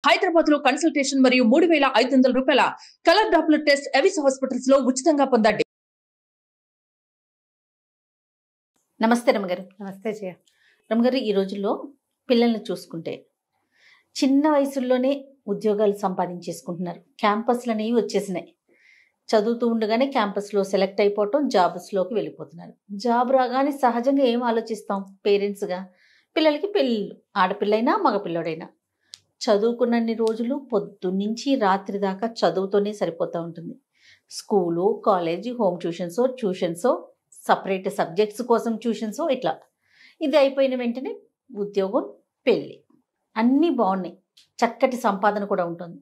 హైదరాబాద్ లో కన్సల్టేషన్ మరియు 3,500 రూపాయల colour Doppler test Avis hospitals లో ఉచితంగా పొందండి. నమస్తే రమగారు. నమస్తే జయ. రమగారు, ఈ రోజుల్లో పిల్లల్ని చూసుకుంటే చిన్న వయసుల్లోనే ఉద్యోగాలు సంపాదించేసుకుంటున్నారు. క్యాంపస్లు అనేవి వచ్చేసినాయి. చదువుతూ ఉండగానే క్యాంపస్లో సెలెక్ట్ అయిపోవటం, జాబ్స్లోకి వెళ్ళిపోతున్నారు. జాబ్ రాగానే సహజంగా ఏం ఆలోచిస్తాం పేరెంట్స్గా? పిల్లలకి పెళ్ళిళ్ళు, ఆడపిల్లైనా మగపిల్లడైనా. చదువుకున్నన్ని రోజులు పొద్దున్నుంచి రాత్రి దాకా చదువుతోనే సరిపోతూ ఉంటుంది. స్కూలు, కాలేజీ, హోమ్ ట్యూషన్సో సపరేట్ సబ్జెక్ట్స్ కోసం ట్యూషన్సో ఇట్లా. ఇది అయిపోయిన వెంటనే ఉద్యోగం, పెళ్ళి, అన్నీ బాగున్నాయి. చక్కటి సంపాదన కూడా ఉంటుంది.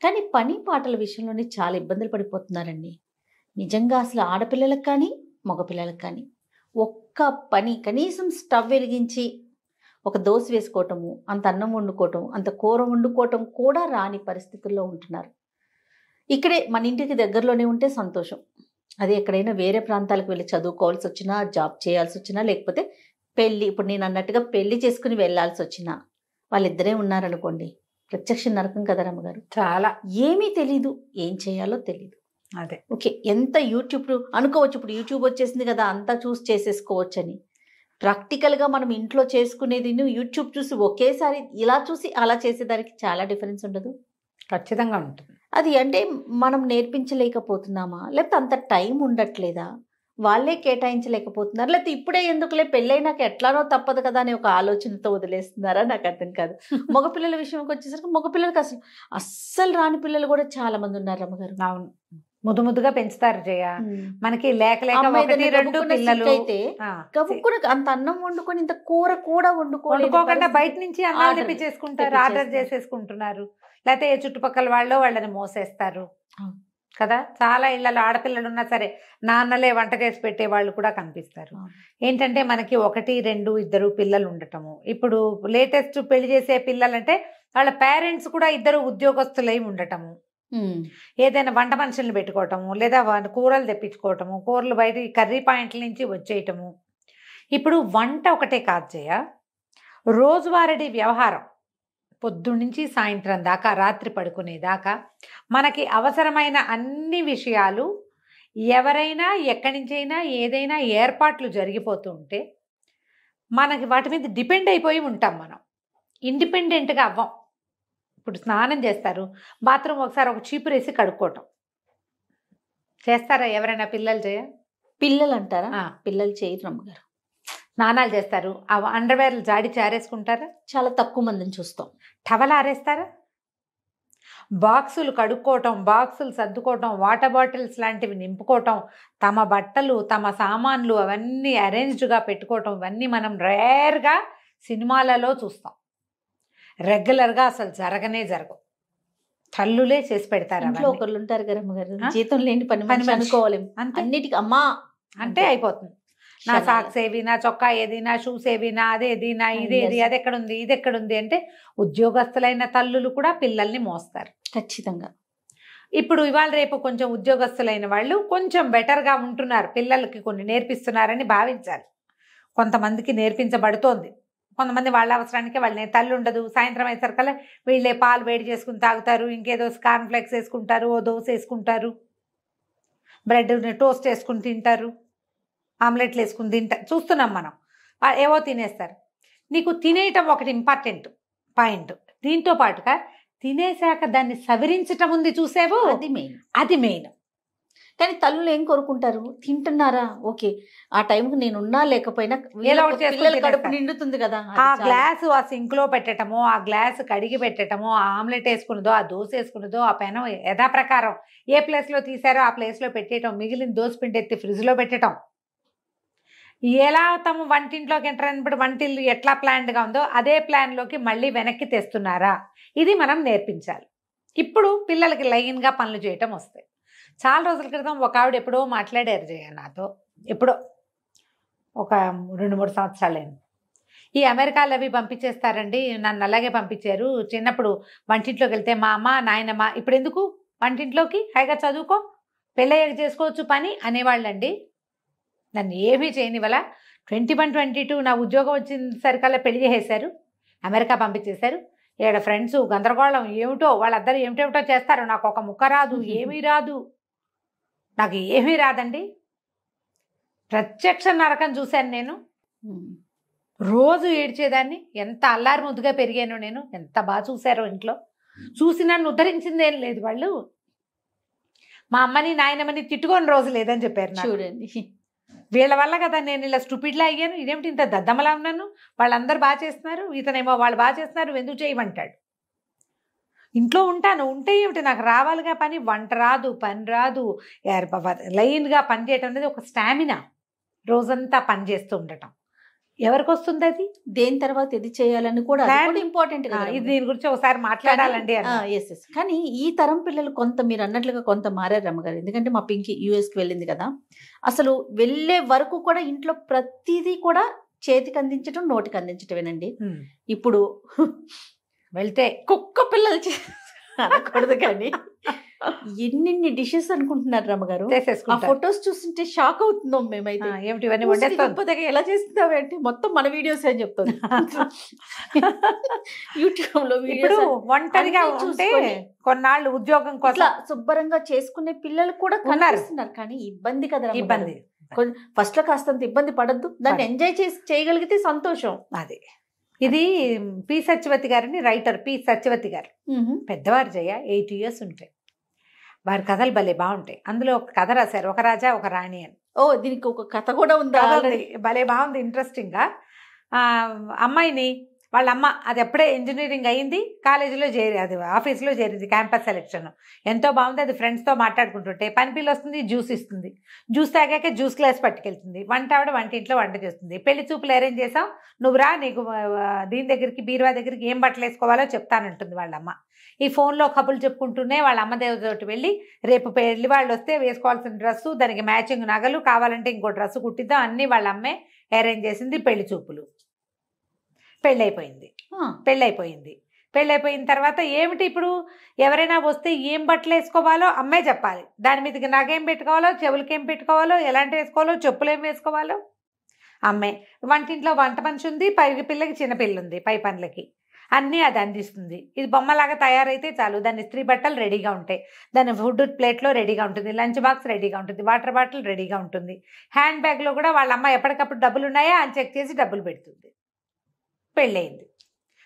కానీ పని పాటల విషయంలోనే చాలా ఇబ్బందులు పడిపోతున్నారండి. నిజంగా అసలు ఆడపిల్లలకు కానీ మగపిల్లలకు కానీ ఒక్క పని, కనీసం స్టవ్ వెలిగించి ఒక దోశ వేసుకోవటము, అంత అన్నం వండుకోవటం, అంత కూర వండుకోవటం కూడా రాని పరిస్థితుల్లో ఉంటున్నారు. ఇక్కడే మన ఇంటికి దగ్గరలోనే ఉంటే సంతోషం. అది ఎక్కడైనా వేరే ప్రాంతాలకు వెళ్ళి చదువుకోవాల్సి వచ్చినా, జాబ్ చేయాల్సి వచ్చినా, లేకపోతే పెళ్ళి, ఇప్పుడు నేను అన్నట్టుగా పెళ్లి చేసుకుని వెళ్ళాల్సి వచ్చినా, వాళ్ళిద్దరే ఉన్నారనుకోండి, ప్రత్యక్ష నరకం కదా రమ్మగారు. చాలా ఏమీ తెలీదు, ఏం చేయాలో తెలీదు. అదే ఓకే, ఎంత యూట్యూబ్ అనుకోవచ్చు, ఇప్పుడు యూట్యూబ్ వచ్చేసింది కదా, అంతా చూసి చేసేసుకోవచ్చు అని. ప్రాక్టికల్గా మనం ఇంట్లో చేసుకునేది యూట్యూబ్ చూసి ఒకేసారి ఇలా చూసి అలా చేసేదానికి చాలా డిఫరెన్స్ ఉండదు? ఖచ్చితంగా ఉంటుంది. అది అంటే మనం నేర్పించలేకపోతున్నామా, లేకపోతే అంత టైం ఉండట్లేదా, వాళ్ళే కేటాయించలేకపోతున్నారు, లేకపోతే ఇప్పుడే ఎందుకులే పెళ్ళైనాక ఎట్లానో తప్పదు కదా అనే ఒక ఆలోచనతో వదిలేస్తున్నారా? నాకు అర్థం కాదు. మగపిల్లల విషయంకి వచ్చేసరికి మగపిల్లలకి అస్సలు రాని పిల్లలు కూడా చాలా మంది ఉన్నారు రమ్మగారు. అవును, ముద్దుగా పెంచుతారు జయ. మనకి లేక ఒకటి రెండు పిల్లలు అయితే గబుక్కున అంత అన్నం వండుకొని ఇంత కూర కూడా వండుకోకుండా బయట నుంచి అన్నం తెప్పించేసుకుంటారు, ఆర్డర్ చేసేసుకుంటున్నారు. లేకపోతే ఏ చుట్టుపక్కల వాళ్ళని మోసేస్తారు కదా. చాలా ఇళ్లలో ఆడపిల్లలు ఉన్నా సరే నాన్నలే వంట చేసి పెట్టే వాళ్ళు కూడా కనిపిస్తారు. ఏంటంటే మనకి 1, 2, 2 పిల్లలు ఉండటము. ఇప్పుడు లేటెస్ట్ పెళ్లి చేసే పిల్లలంటే వాళ్ళ పేరెంట్స్ కూడా 2 ఉద్యోగస్తులై ఉండటము. ఏదైనా వంట మనుషుల్ని పెట్టుకోవటము, లేదా కూరలు తెప్పించుకోవటము, కూరలు బయట కర్రీ పాయింట్ల నుంచి వచ్చేయటము. ఇప్పుడు వంట ఒకటే కాదు జయ, రోజువారీ వ్యవహారం పొద్దున్నుంచి సాయంత్రం దాకా, రాత్రి పడుకునేదాకా మనకి అవసరమైన అన్ని విషయాలు ఎవరైనా ఎక్కడి నుంచైనా ఏదైనా ఏర్పాట్లు జరిగిపోతూ ఉంటే మనకి వాటి మీద డిపెండ్ అయిపోయి ఉంటాం. మనం ఇండిపెండెంట్గా అవ్వం. ఇప్పుడు స్నానం చేస్తారు, బాత్రూమ్ ఒకసారి ఒక చీపురేసి కడుక్కోవటం చేస్తారా ఎవరైనా? పిల్లలు పిల్లలు అంటారా? పిల్లలు చేయరు రమ్మగారు. స్నానాలు చేస్తారు, ఆ అండర్వేర్లు జాడి చారేసుకుంటారా? చాలా తక్కువ మందిని చూస్తాం. టవల్ ఆరేస్తారా? బాక్సులు కడుక్కోవటం, బాక్సులు సర్దుకోవటం, వాటర్ బాటిల్స్ లాంటివి నింపుకోవటం, తమ బట్టలు, తమ సామాన్లు అవన్నీ అరేంజ్డ్గా పెట్టుకోవటం, ఇవన్నీ మనం రేర్గా సినిమాలలో చూస్తాం. రెగ్యులర్గా అసలు జరగవు. తల్లులే చేసి పెడతారు. ఇంట్లో ఒకళ్ళు ఉంటారు కదా అమ్మగారు, జీతం లేని పని అనుకోవాలి, అన్నిటికీ అమ్మా అంటే అయిపోతుంది. నా సాక్స్ ఏవి, నా చొక్కా ఏది, నా షూస్ ఏవి, నా అదేది, నా ఇదేది, అది ఎక్కడుంది, ఇది ఎక్కడుంది అంటే ఉద్యోగస్తులైన తల్లులు కూడా పిల్లల్ని మోస్తారు ఖచ్చితంగా. ఇప్పుడు ఇవాళ రేపు కొంచెం ఉద్యోగస్తులైన వాళ్ళు కొంచెం బెటర్గా ఉంటున్నారు, పిల్లలకి కొన్ని నేర్పిస్తున్నారని భావించాలి. కొంతమందికి నేర్పించబడుతోంది, కొంతమంది వాళ్ళ అవసరానికి వాళ్ళని. తల్లి ఉండదు, సాయంత్రం అయ్యేసరికల్లా వీళ్ళే పాలు వేడి చేసుకుని తాగుతారు, ఇంకేదో కార్న్ఫ్లెక్స్ వేసుకుంటారు, ఓ దోశ వేసుకుంటారు, బ్రెడ్ టోస్ట్ వేసుకుని తింటారు, ఆమ్లెట్లు వేసుకుని తింటారు, చూస్తున్నాం మనం. ఏవో తినేస్తారు. నీకు తినేయటం ఒకటి ఇంపార్టెంట్ పాయింట్. దీంతో పాటుగా తినేశాక దాన్ని సవరించటం ఉంది చూసేవో, అది మెయిన్. కానీ తల్లులు ఏం కోరుకుంటారు? తింటున్నారా, ఓకే, ఆ టైంకి నేనున్నా లేకపోయినా కడుపు నిండుతుంది కదా. ఆ గ్లాసు ఆ సింక్లో పెట్టటము, ఆ గ్లాసు కడిగి పెట్టటము, ఆ ఆమ్లెట్ వేసుకున్నదో, ఆ దోశ వేసుకున్నదో, ఆ పెనం యథాప్రకారం ఏ ప్లేస్లో తీసారో ఆ ప్లేస్లో పెట్టేయటం, మిగిలిన దోశ పిండి ఎత్తి ఫ్రిడ్జ్లో పెట్టడం. ఎలా తమ వంటింట్లోకి ఎంటర్ అయినప్పుడు వంటిల్లు ఎట్లా ప్లాన్డ్గా ఉందో అదే ప్లాన్లోకి మళ్ళీ వెనక్కి తెస్తున్నారా, ఇది మనం నేర్పించాలి. ఇప్పుడు పిల్లలకి లైన్గా పనులు చేయటం వస్తాయి. చాలా రోజుల క్రితం ఒక ఆవిడ ఎప్పుడో మాట్లాడారు జయ నాతో, ఎప్పుడో ఒక 2-3 సంవత్సరాలైంది. ఈ అమెరికాలో అవి పంపించేస్తారండి, నన్ను అలాగే పంపించారు. చిన్నప్పుడు వంటింట్లోకి వెళ్తే మా అమ్మ నాయనమ్మ ఇప్పుడు ఎందుకు వంటింట్లోకి, హాయిగా చదువుకో, పెళ్ళయ్యాక చేసుకోవచ్చు పని అనేవాళ్ళండి. నన్ను ఏమీ చేయనివల్ల 21, 22 నా ఉద్యోగం వచ్చిన సరికల్లా పెళ్లి చేసేశారు, అమెరికా పంపించేశారు. ఏడ ఫ్రెండ్స్ గందరగోళం ఏమిటో, వాళ్ళందరూ ఏమిటేమిటో చేస్తారు. నాకు ఒక ముక్క రాదు, ఏమీ రాదు, నాకు ఏమీ రాదండి. ప్రత్యక్ష నరకం చూశాను నేను. రోజు ఏడ్చేదాన్ని. ఎంత అల్లారి ముద్దుగా పెరిగాను నేను. ఎంత బాగా చూశారో ఇంట్లో. చూసి నన్ను ఉద్ధరించిందేం లేదు వాళ్ళు. మా అమ్మని నాయనమ్మని తిట్టుకొని రోజు లేదని చెప్పారు నాకు. చూడండి, వీళ్ళ వల్ల కదా నేను ఇలా స్టూపిడ్లా అయ్యాను. ఇదేమిటి ఇంత దద్దమ్మలా ఉన్నాను, వాళ్ళందరూ బాగా చేస్తున్నారు, ఇతనేమో వాళ్ళు బాగా చేస్తున్నారు, ఎందుకు చేయమంటాడు. ఇంట్లో ఉంటాను, ఉంటే ఏమిటి నాకు రావాలిగా పని. వంట రాదు, పని రాదు, లైన్గా పని చేయటం అనేది ఒక స్టామినా. రోజంతా పని చేస్తూ ఉండటం ఎవరికి వస్తుంది? అది దేని తర్వాత ఇది చేయాలని కూడా ఇంపార్టెంట్ కదా. ఇది దీని గురించి ఒకసారి మాట్లాడాలండి. కానీ ఈ తరం పిల్లలు కొంత మీరు అన్నట్లుగా కొంత మారారు రమ్మగారు. ఎందుకంటే మా పింకి యూఎస్కి వెళ్ళింది కదా, అసలు వెళ్ళే వరకు కూడా ఇంట్లో ప్రతిదీ కూడా చేతికి అందించడం, నోటికి అందించటమేనండి. ఇప్పుడు వెళ్తే కుక్క పిల్లలు అనకూడదు కానీ ఎన్ని డిషెస్ అనుకుంటున్నారు రమ్మగారు. ఆ ఫొటోస్ చూస్తుంటే షాక్ అవుతున్నాం మేమైతే. ఏమిటి ఇవన్నీ వండేస్తాం, ఎలా చేస్తున్నావేంటి, మొత్తం మన వీడియోస్ అని చెప్తుంది. యూట్యూబ్ లో ఇప్పుడు ఒంటరిగా ఉంటే కొన్నాళ్ళు ఉద్యోగం కోసం శుభ్రంగా చేసుకునే పిల్లలు కూడా కనిపిస్తున్నారు. కానీ ఇబ్బంది కదా, ఇబ్బంది. ఫస్ట్ లో కాస్తంత ఇబ్బంది పడద్దు, దాన్ని ఎంజాయ్ చేసి చేయగలిగితే సంతోషం. అది ఇది పి సత్యవతి గారిని, రైటర్ పి సత్యవతి గారు. పెద్దవారు జయ 80 years ఉంటాయి. వారి కథలు భలే బాగుంటాయి. అందులో ఒక కథ రాశారు, ఒక రాజా ఒక రాణి అని. దీనికి ఒక కథ కూడా ఉందా? భలే బాగుంది, ఇంట్రెస్టింగ్గా. అమ్మాయిని వాళ్ళ అమ్మ అది ఎప్పుడే ఇంజనీరింగ్ అయింది, కాలేజీలో అది ఆఫీస్లో చేరింది, క్యాంపస్ సెలెక్షన్. ఎంతో బాగుంది. అది ఫ్రెండ్స్తో మాట్లాడుకుంటుంటే పని పిల్ల వస్తుంది, జ్యూస్ ఇస్తుంది, జ్యూస్ తాగాక జ్యూస్ గ్లాస్ పట్టుకెళ్తుంది. ఆవిడ వంటింట్లో వంట చేస్తుంది. పెళ్లి చూపులు అరేంజ్ చేసాం, నువ్వు రా, నీకు దీని దగ్గరికి బీరువా దగ్గరికి ఏం బట్టలు వేసుకోవాలో చెప్తానంటుంది వాళ్ళమ్మ. ఈ ఫోన్లో కబుర్లు చెప్పుకుంటూనే వాళ్ళ అమ్మ దేవతోటి వెళ్ళి రేపు పెళ్లి వాళ్ళు వస్తే వేసుకోవాల్సిన డ్రెస్సు, దానికి మ్యాచింగ్ నగలు, కావాలంటే ఇంకో డ్రెస్సు కుట్టిద్దాం, అన్నీ వాళ్ళ అమ్మే అరేంజ్ చేసింది. పెళ్లి చూపులు, పెళ్ళైపోయింది. పెళ్ళైపోయిన తర్వాత ఏమిటి ఇప్పుడు ఎవరైనా వస్తే ఏం బట్టలు వేసుకోవాలో అమ్మే చెప్పాలి. దాని మీదకి నగేం పెట్టుకోవాలో, చెవులకి ఏం పెట్టుకోవాలో, ఎలాంటి వేసుకోవాలో, చెప్పులు ఏం వేసుకోవాలో అమ్మే. వంటింట్లో వంట మనిషి ఉంది, పై పిల్లకి చిన్నపిల్ల ఉంది, పై పనులకి అన్నీ అది అందిస్తుంది. ఇది బొమ్మలాగా తయారైతే చాలు, దాని ఇస్త్రీ బట్టలు రెడీగా ఉంటాయి, దాని ఫుడ్ ప్లేట్లో రెడీగా ఉంటుంది, లంచ్ బాక్స్ రెడీగా ఉంటుంది, వాటర్ బాటిల్ రెడీగా ఉంటుంది, హ్యాండ్ బ్యాగ్లో కూడా వాళ్ళ అమ్మ ఎప్పటికప్పుడు డబ్బులు ఉన్నాయా అని చెక్ చేసి డబ్బులు పెడుతుంది. పెళ్ళయింది.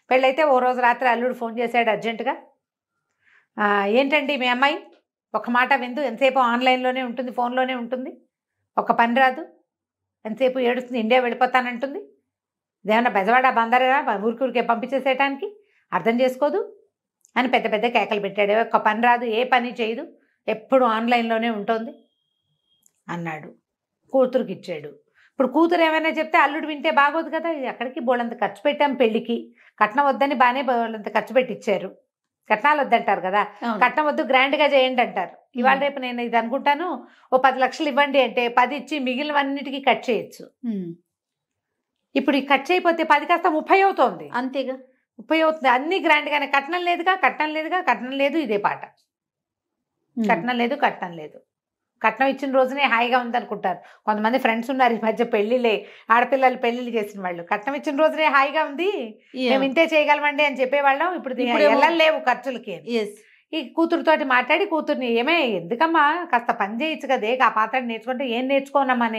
పెళ్ళైతే ఓ రోజు రాత్రి అల్లుడు ఫోన్ చేశాడు అర్జెంటుగా. ఏంటండి మీ అమ్మాయి ఒక మాట విందు, ఎంతసేపు ఆన్లైన్లోనే ఉంటుంది, ఫోన్లోనే ఉంటుంది, ఒక పని రాదు, ఎంతసేపు ఏడుస్తుంది, ఇండియా వెళ్ళిపోతానంటుంది, ఇదేమన్నా బెజవాడ బందరా ఊరికే పంపించేసేయటానికి, అర్థం చేసుకోదు అని పెద్ద పెద్ద కేకలు పెట్టాడు. ఒక పని రాదు, ఏ పని చేయదు, ఎప్పుడు ఆన్లైన్లోనే ఉంటుంది అన్నాడు. కూతురుకి ఇచ్చాడు. ఇప్పుడు కూతురు ఏమైనా చెప్తే అల్లుడు వింటే బాగోదు కదా. ఎక్కడికి బోళ్ళంత ఖర్చు పెట్టాం పెళ్ళికి, కట్నం వద్దని బాగానే బోళ్ళంత ఖర్చు పెట్టించారు. కట్నాలు వద్దంటారు కదా, కట్నం వద్దు గ్రాండ్గా చేయండి అంటారు. ఇవాళ రేపు నేను ఇది అనుకుంటాను, ఓ 10 లక్షలు ఇవ్వండి అంటే 10 ఇచ్చి మిగిలినవన్నిటికీ కట్ చేయొచ్చు. ఇప్పుడు ఈ కట్ చేయకపోతే 10 కాస్త 30 అవుతోంది. అంతేగా, 30 అవుతుంది. అన్ని గ్రాండ్గానే. కట్నం లేదుగా, కట్నం లేదుగా, కట్నం లేదు, ఇదే పాట. కట్నం లేదు, కట్నం లేదు. కట్నం ఇచ్చిన రోజునే హాయిగా ఉందనుకుంటారు కొంతమంది. ఫ్రెండ్స్ ఉన్నారు ఈ మధ్య పెళ్లిలే, ఆడపిల్లలు పెళ్లిళ్ళు చేసిన వాళ్ళు. కట్నం ఇచ్చిన రోజునే హాయిగా ఉంది, మేము ఇంతే చేయగలమండి అని చెప్పేవాళ్ళం. ఇప్పుడు వెళ్ళలేవు ఖర్చులకి. ఈ కూతురుతోటి మాట్లాడి కూతుర్ని, ఏమే ఎందుకమ్మా కాస్త పని చేయొచ్చు కదే, ఆ పాత్ర నేర్చుకుంటే. ఏం నేర్చుకోనమ్మా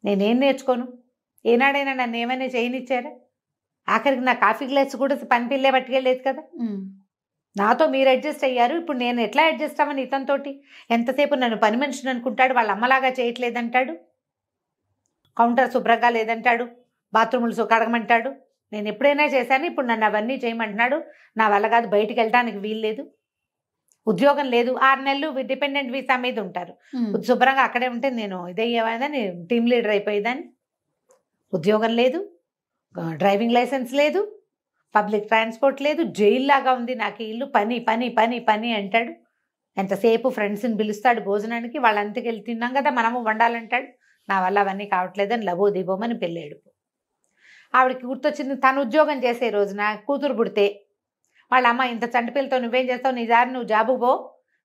నేనేం నేర్చుకోను, ఏనాడైనా నన్ను ఏమైనా చేయనిచ్చారా? ఆఖరికి నా కాఫీ గ్లాస్ కూడా పని పిల్లే పట్టుకెళ్ళలేదు కదా. నాతో మీరు అడ్జస్ట్ అయ్యారు, ఇప్పుడు నేను ఎట్లా అడ్జస్ట్ అవ్వను ఇతనితోటి? ఎంతసేపు నన్ను పని మనిషిని అనుకుంటాడు, వాళ్ళ అమ్మలాగా చేయట్లేదంటాడు, కౌంటర్ శుభ్రంగా లేదంటాడు, బాత్రూములు కడగమంటాడు. నేను ఎప్పుడైనా చేశాను, ఇప్పుడు నన్ను అవన్నీ చేయమంటున్నాడు. నా వల్ల కాదు, బయటికి వెళ్ళడానికి వీలు లేదు, ఉద్యోగం లేదు, 6 నెలలు డిపెండెంట్ వీసా మీద ఉంటారు. శుభ్రంగా అక్కడే ఉంటే నేను ఇదయ్యేవాదని, టీమ్ లీడర్ అయిపోయేదాన్ని. ఉద్యోగం లేదు, డ్రైవింగ్ లైసెన్స్ లేదు, పబ్లిక్ ట్రాన్స్పోర్ట్ లేదు, జైల్లాగా ఉంది నాకు ఇల్లు. పని పని పని పని అంటాడు. ఎంతసేపు ఫ్రెండ్స్ని పిలుస్తాడు భోజనానికి, వాళ్ళంతకి వెళ్ళి తిన్నాం కదా మనము వండాలంటాడు. నా వల్ల అవన్నీ కావట్లేదని లబో దిబోమని పెళ్ళాడు. ఆవిడకి గుర్తొచ్చింది, తను ఉద్యోగం చేసే రోజున కూతురు పుడితే వాళ్ళ అమ్మ, ఇంత చంటి పిల్లతో నువ్వేం చేస్తావు, నీ దారి నువ్వు జాబుకు పో,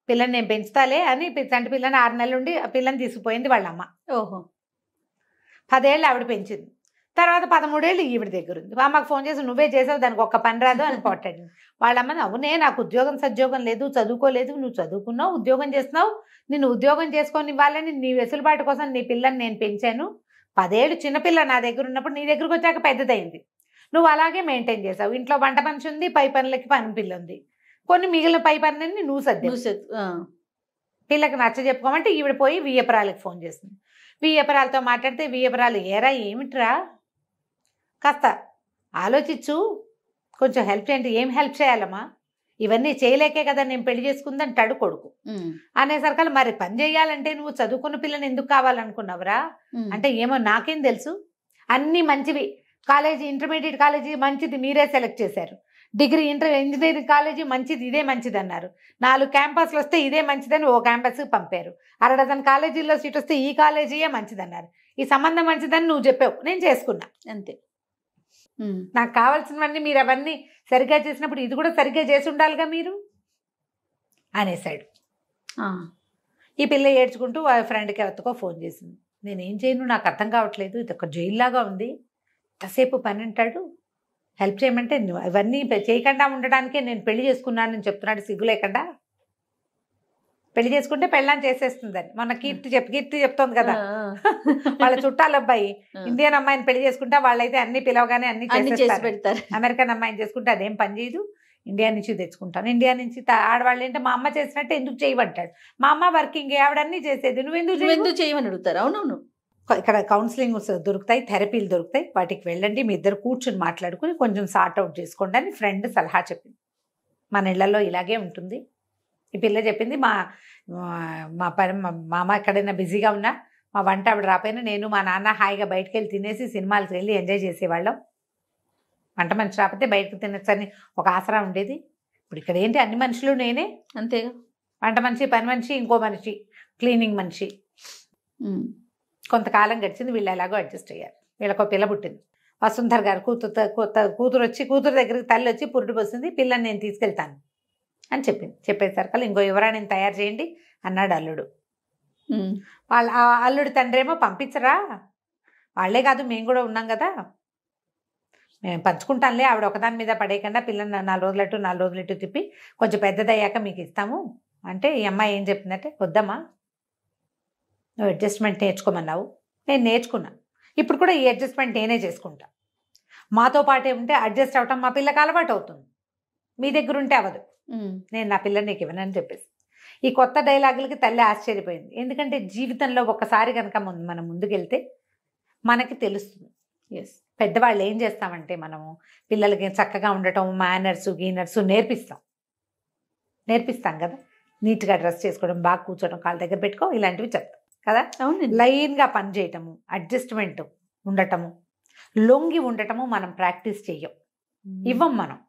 పిల్లని నేను పెంచుతాలే అని చంటి పిల్లని 6 నెలలు ఉండి ఆ పిల్లని తీసుకుపోయింది వాళ్ళమ్మ. 10 ఏళ్ళు ఆవిడ పెంచింది. తర్వాత 13 ఏళ్ళు ఈవిడ దగ్గర ఉంది. అమ్మకు ఫోన్ చేసి నువ్వే చేసావు, దానికి ఒక్క పని రాదు అని పోటాడు. వాళ్ళమ్మని అవునే నాకు ఉద్యోగం సద్యోగం లేదు, చదువుకోలేదు, నువ్వు చదువుకున్నావు, ఉద్యోగం చేస్తున్నావు, నిన్ను ఉద్యోగం చేసుకొని ఇవ్వాలని నీ వెసులుబాటు కోసం నీ పిల్లని నేను పెంచాను. 10 ఏళ్ళు చిన్నపిల్ల నా దగ్గర ఉన్నప్పుడు నీ దగ్గరకు వచ్చాక పెద్దదైంది. నువ్వు అలాగే మెయింటైన్ చేసావు. ఇంట్లో వంట మనిషి ఉంది, పై పనులకి పని పిల్ల ఉంది, కొన్ని మిగిలిన పై పనులన్నీ నువ్వు సర్దావు. పిల్లకి నచ్చ చెప్పుకోమంటే ఈవిడ పోయి వియ్యపురాలకి ఫోన్ చేసింది. వియ్యపురాలతో మాట్లాడితే వియ్యపురాలు ఏరా ఏమిట్రా కాస్త ఆలోచించు, కొంచెం హెల్ప్ చేయండి. ఏం హెల్ప్ చేయాలమ్మా, ఇవన్నీ చేయలేకే కదా నేను పెళ్లి చేసుకుందంటాడు కొడుకు. అనేసరికల్ మరి పని చేయాలంటే నువ్వు చదువుకున్న పిల్లని ఎందుకు కావాలనుకున్నావురా అంటే ఏమో నాకేం తెలుసు, అన్నీ మంచివి, కాలేజీ ఇంటర్మీడియట్ కాలేజీ మంచిది మీరే సెలెక్ట్ చేశారు, డిగ్రీ ఇంజనీరింగ్ కాలేజీ మంచిది, ఇదే మంచిది అన్నారు, 4 క్యాంపస్లు వస్తే ఇదే మంచిదని ఓ క్యాంపస్కి పంపారు, 6 డజన్ కాలేజీల్లో సీట్ వస్తే ఈ కాలేజీయే మంచిదన్నారు, ఈ సంబంధం మంచిదని నువ్వు చెప్పావు, నేను చేసుకున్నా అంతే. నాకు కావాల్సినవన్నీ మీరు అవన్నీ సరిగ్గా చేసినప్పుడు ఇది కూడా సరిగ్గా చేసి ఉండాలిగా మీరు అనేసాడు. ఈ పిల్ల ఏడ్చుకుంటూ వాళ్ళ ఫ్రెండ్కి ఎవరికో ఫోన్ చేసింది. నేనేం చేయను, నాకు అర్థం కావట్లేదు, ఇది ఒక జైల్లాగా ఉంది, ఎంతసేపు పని అంటాడు, హెల్ప్ చేయమంటే ఇవన్నీ చేయకుండా ఉండడానికే నేను పెళ్లి చేసుకున్నానని చెప్తున్నాడు సిగ్గు లేకుండా. పెళ్లి చేసుకుంటే పెళ్ళాన్ని చేసేస్తుందని మొన్న కీర్తి చెప్తోంది కదా, వాళ్ళ చుట్టాల అబ్బాయి ఇండియన్ అమ్మాయిని పెళ్లి చేసుకుంటే వాళ్ళైతే అన్ని పిలవగానే అన్ని చేసి పెడతారు, అమెరికన్ అమ్మాయిని చేసుకుంటే అదేం పని చేయదు, ఇండియా నుంచి తెచ్చుకుంటాను, ఇండియా నుంచి ఆడవాళ్ళు ఏంటంటే మా అమ్మ చేసినట్టే ఎందుకు చేయమంటాడు, మా అమ్మ వర్కింగ్ ఆవిడన్నీ చేసేది, నువ్వెందుకు చేయమని అడుగుతారు. అవునవును, ఇక్కడ కౌన్సిలింగ్ దొరుకుతాయి, థెరపీలు దొరుకుతాయి, వాటికి వెళ్ళండి, మీ ఇద్దరు కూర్చొని మాట్లాడుకుని కొంచెం సార్ట్ అవుట్ చేసుకోండి అని ఫ్రెండ్ సలహా చెప్పింది. మన ఇళ్లలో ఇలాగే ఉంటుంది. ఈ పిల్ల చెప్పింది మా అమ్మ ఎక్కడైనా బిజీగా ఉన్నా మా వంట ఆవిడ రాపోయినా నేను మా నాన్న హాయిగా బయటకు వెళ్ళి తినేసి సినిమాలకు వెళ్ళి ఎంజాయ్ చేసేవాళ్ళం, వంట మనిషి రాకపోతే బయటకు తినచ్చని ఒక ఆసరా ఉండేది. ఇప్పుడు ఇక్కడ ఏంటి అన్ని మనుషులు నేనే, అంతేగా, వంట మనిషి, పని మనిషి, ఇంకో మనిషి, క్లీనింగ్ మనిషి. కొంతకాలం గడిచింది, వీళ్ళు ఎలాగో అడ్జస్ట్ అయ్యారు. వీళ్ళకో పిల్ల పుట్టింది. వసుంధర గారు కూతురు దగ్గరికి తల్లి వచ్చి పురుడు పోసింది, పిల్లని నేను తీసుకెళ్తాను అని చెప్పింది. చెప్పేసరికి ఇంకో యువరాణిని తయారు చేయండి అన్నాడు అల్లుడు. వాళ్ళ అల్లుడు తండ్రి ఏమో పంపించరా, వాళ్ళే కాదు మేము కూడా ఉన్నాం కదా, మేము పంచుకుంటానులే, ఆవిడ ఒకదాని మీద పడేయకుండా పిల్లని 4 రోజులట్టు తిప్పి కొంచెం పెద్దదయ్యాక మీకు ఇస్తాము అంటే, ఈ అమ్మాయి ఏం చెప్పిందంటే, వద్దమ్మా నువ్వు అడ్జస్ట్మెంట్ నేర్చుకోమన్నావు, నేను నేర్చుకున్నాను, ఇప్పుడు కూడా ఈ అడ్జస్ట్మెంట్ నేనే చేసుకుంటా, మాతో పాటే ఉంటే అడ్జస్ట్ అవటం మా పిల్లకి అలవాటు అవుతుంది, మీ దగ్గర ఉంటే అవ్వదు, నేను నా పిల్లని నీకు ఇవ్వనని చెప్పేసి. ఈ కొత్త డైలాగులకి తల్లి ఆశ్చర్యపోయింది. ఎందుకంటే జీవితంలో ఒకసారి కనుక మనం ముందుకెళ్తే మనకి తెలుస్తుంది. పెద్దవాళ్ళు ఏం చేస్తామంటే మనము పిల్లలకి చక్కగా ఉండటం, మేనర్సు గీనర్సు నేర్పిస్తాం కదా, నీట్గా డ్రెస్ చేసుకోవడం, బాగా కూర్చోవడం, కాళ్ళ దగ్గర పెట్టుకో, ఇలాంటివి చెప్తాం కదా. లైన్గా పని చేయటము, అడ్జస్ట్మెంట్ ఉండటము, లొంగి ఉండటము మనం ప్రాక్టీస్ చెయ్యం, ఇవ్వం మనం.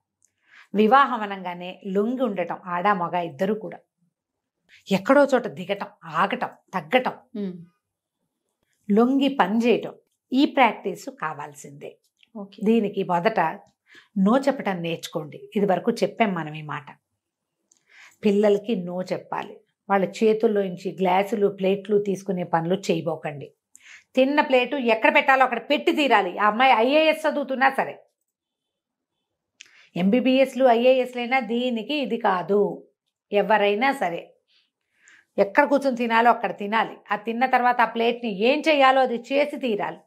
వివాహం అనగానే లొంగి ఉండటం, ఆడ మగ ఇద్దరు కూడా ఎక్కడో చోట దిగటం, ఆగటం, తగ్గటం, లొంగి పని చేయటం, ఈ ప్రాక్టీసు కావాల్సిందే. దీనికి మొదట నో చెప్పటం నేర్చుకోండి. ఇది వరకు చెప్పాం మనం ఈ మాట. పిల్లలకి నో చెప్పాలి. వాళ్ళ చేతుల్లోంచి గ్లాసులు ప్లేట్లు తీసుకునే పనులు చేయబోకండి. తిన్న ప్లేటు ఎక్కడ పెట్టాలో అక్కడ పెట్టి తీరాలి. ఆ అమ్మాయి IAS చదువుతున్నా సరే, MBBSలు IASలైనా దీనికి ఇది కాదు. ఎవరైనా సరే ఎక్కడ కూర్చొని తినాలో అక్కడ తినాలి. ఆ తిన్న తర్వాత ఆ ప్లేట్ని ఏం చేయాలో అది చేసి తీరాలి.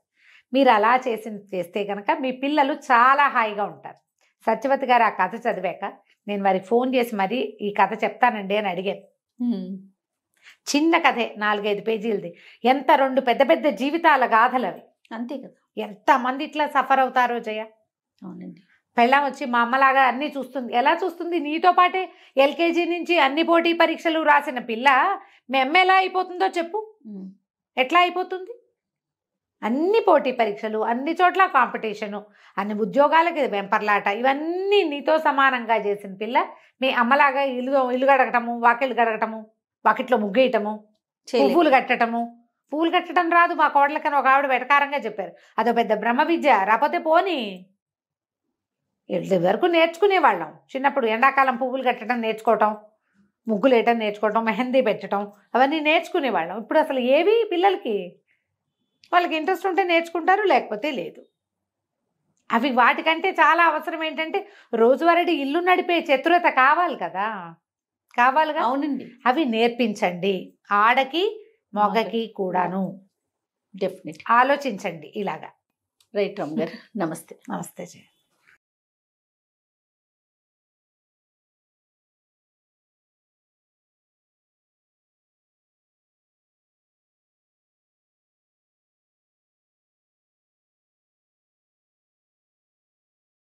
మీరు అలా చేస్తే కనుక మీ పిల్లలు చాలా హాయిగా ఉంటారు. సత్యవతి గారు ఆ కథ చదివాక నేను వారికి ఫోన్ చేసి మరీ ఈ కథ చెప్తానండి అని అడిగాను. చిన్న కథే, 4-5 పేజీలది. ఎంత 2 పెద్ద పెద్ద జీవితాల గాథలు అవి. అంతే కదా, ఎంతమంది ఇట్లా సఫర్ అవుతారో జయ. అవునండి. పెళ్ళాం వచ్చి మా అమ్మలాగా అన్నీ చూస్తుంది. ఎలా చూస్తుంది? నీతో పాటే LKG నుంచి అన్ని పోటీ పరీక్షలు రాసిన పిల్ల మీ అమ్మ ఎలా అయిపోతుందో చెప్పు. ఎట్లా అయిపోతుంది? అన్ని పోటీ పరీక్షలు, అన్ని చోట్ల కాంపిటీషను, అన్ని ఉద్యోగాలకి వెంపర్లాట, ఇవన్నీ నీతో సమానంగా చేసిన పిల్ల మీ అమ్మలాగా ఇల్లు గడగటము, వాకిళ్ళు గడగటము, వాకిట్లో ముగ్గేయటము, పువ్వులు కట్టటము. పువ్వులు కట్టడం రాదు మా కోడలకని ఒక ఆవిడ వెటకారంగా చెప్పారు. అదో పెద్ద బ్రహ్మ విద్య. రాకపోతే పోనీ, వరకు నేర్చుకునేవాళ్ళం చిన్నప్పుడు. ఎండాకాలం పువ్వులు కట్టడం నేర్చుకోవటం, ముగ్గులు వేయటం నేర్చుకోవటం, మెహందీ పెట్టడం, అవన్నీ నేర్చుకునేవాళ్ళం. ఇప్పుడు అసలు ఏవి పిల్లలకి, వాళ్ళకి ఇంట్రెస్ట్ ఉంటే నేర్చుకుంటారు, లేకపోతే లేదు. అవి వాటికంటే చాలా అవసరం ఏంటంటే రోజువారీ ఇల్లు నడిపే చతురత కావాలి కదా, కావాలిగా. అవునండి, అవి నేర్పించండి ఆడకి మగకి కూడాను. డెఫినెట్ ఆలోచించండి ఇలాగా. రైట్ రామ్ గారు. నమస్తే. నమస్తే జయ.